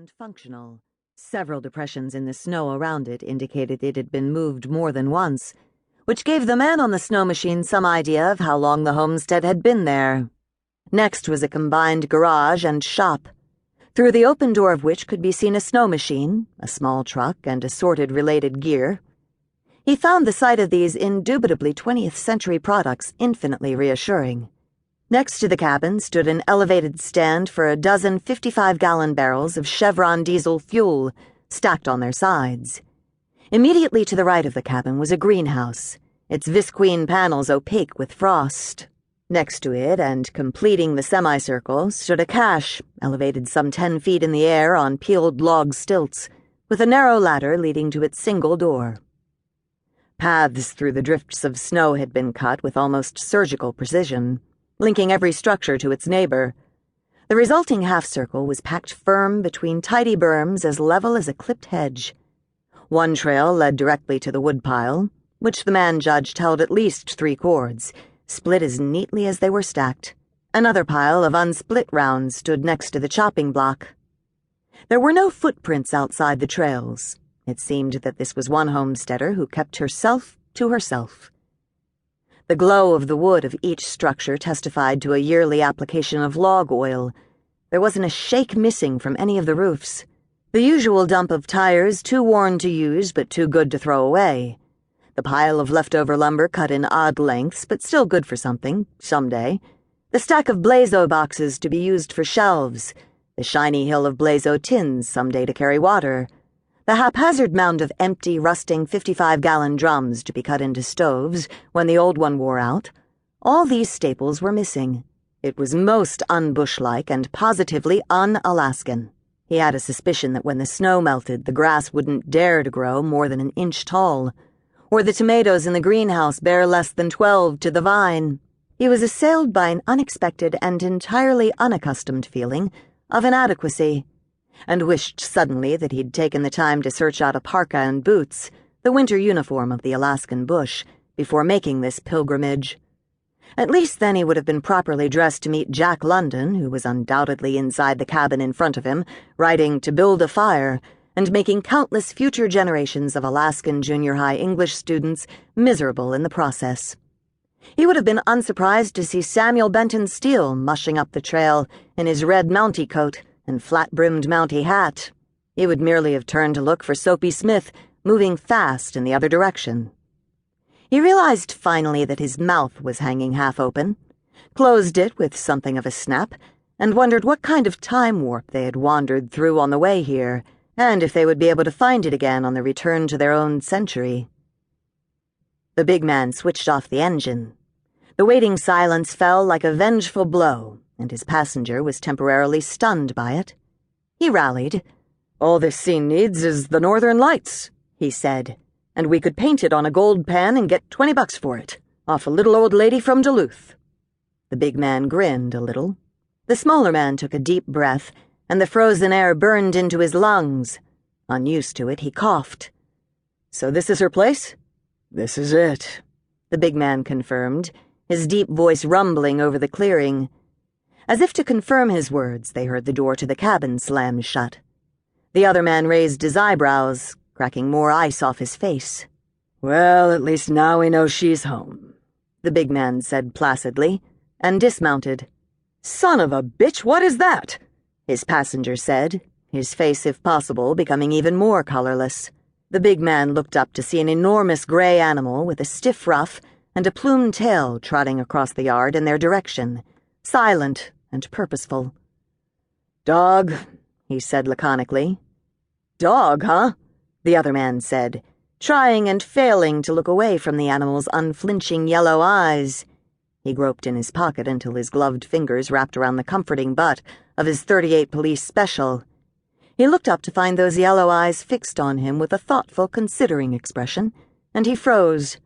and functional. Several depressions in the snow around it indicated it had been moved more than once, which gave the man on the snow machine some idea of how long the homestead had been there. Next was a combined garage and shop, through the open door of which could be seen a snow machine, a small truck, and assorted related gear. He found the sight of these indubitably 20th century products infinitely reassuring. Next to the cabin stood an elevated stand for a dozen 55-gallon barrels of Chevron diesel fuel stacked on their sides. Immediately to the right of the cabin was a greenhouse, its visqueen panels opaque with frost. Next to it, and completing the semicircle, stood a cache, elevated some 10 feet in the air on peeled log stilts, with a narrow ladder leading to its single door. Paths through the drifts of snow had been cut with almost surgical precision, linking every structure to its neighbor. The resulting half-circle was packed firm between tidy berms as level as a clipped hedge. One trail led directly to the woodpile, which the man judged held at least 3 cords, split as neatly as they were stacked. Another pile of unsplit rounds stood next to the chopping block. There were no footprints outside the trails. It seemed that this was one homesteader who kept herself to herself. The glow of the wood of each structure testified to a yearly application of log oil. There wasn't a shake missing from any of the roofs. The usual dump of tires, too worn to use but too good to throw away. The pile of leftover lumber cut in odd lengths but still good for something, someday. The stack of Blazo boxes to be used for shelves. The shiny hill of Blazo tins someday to carry water. The haphazard mound of empty, rusting 55-gallon drums to be cut into stoves when the old one wore out. All these staples were missing. It was most un-Bush-like and positively un-Alaskan. He had a suspicion that when the snow melted, the grass wouldn't dare to grow more than an inch tall, or the tomatoes in the greenhouse bear less than 12 to the vine. He was assailed by an unexpected and entirely unaccustomed feeling of inadequacy, and wished suddenly that he'd taken the time to search out a parka and boots, the winter uniform of the Alaskan bush, before making this pilgrimage. At least then he would have been properly dressed to meet Jack London, who was undoubtedly inside the cabin in front of him, writing to build a fire, and making countless future generations of Alaskan junior high English students miserable in the process. He would have been unsurprised to see Samuel Benton Steele mushing up the trail in his red Mountie coat and flat-brimmed Mountie hat. He would merely have turned to look for Soapy Smith, moving fast in the other direction. He realized finally that his mouth was hanging half open, closed it with something of a snap, and wondered what kind of time warp they had wandered through on the way here, and if they would be able to find it again on the return to their own century. The big man switched off the engine. The waiting silence fell like a vengeful blow, and his passenger was temporarily stunned by it. He rallied. "All this scene needs is the Northern Lights," he said, "and we could paint it on a gold pan and get $20 for it, off a little old lady from Duluth." The big man grinned a little. The smaller man took a deep breath, and the frozen air burned into his lungs. Unused to it, he coughed. "So this is her place?" "This is it," the big man confirmed, his deep voice rumbling over the clearing. As if to confirm his words, they heard the door to the cabin slam shut. The other man raised his eyebrows, cracking more ice off his face. "Well, at least now we know she's home," the big man said placidly, and dismounted. "Son of a bitch, what is that?" his passenger said, his face, if possible, becoming even more colorless. The big man looked up to see an enormous gray animal with a stiff ruff and a plumed tail trotting across the yard in their direction, silent and purposeful. "Dog," he said laconically. "Dog, huh?" the other man said, trying and failing to look away from the animal's unflinching yellow eyes. He groped in his pocket until his gloved fingers wrapped around the comforting butt of his .38 police special. He looked up to find those yellow eyes fixed on him with a thoughtful, considering expression, and he froze.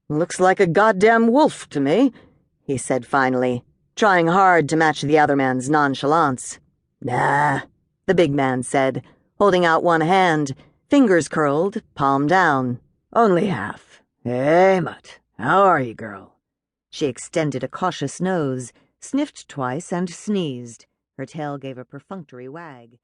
"Looks like a goddamn wolf to me," he said finally, trying hard to match the other man's nonchalance. "Nah," the big man said, holding out one hand, fingers curled, palm down. "Only half. Hey, Mutt, how are you, girl?" She extended a cautious nose, sniffed twice, and sneezed. Her tail gave a perfunctory wag.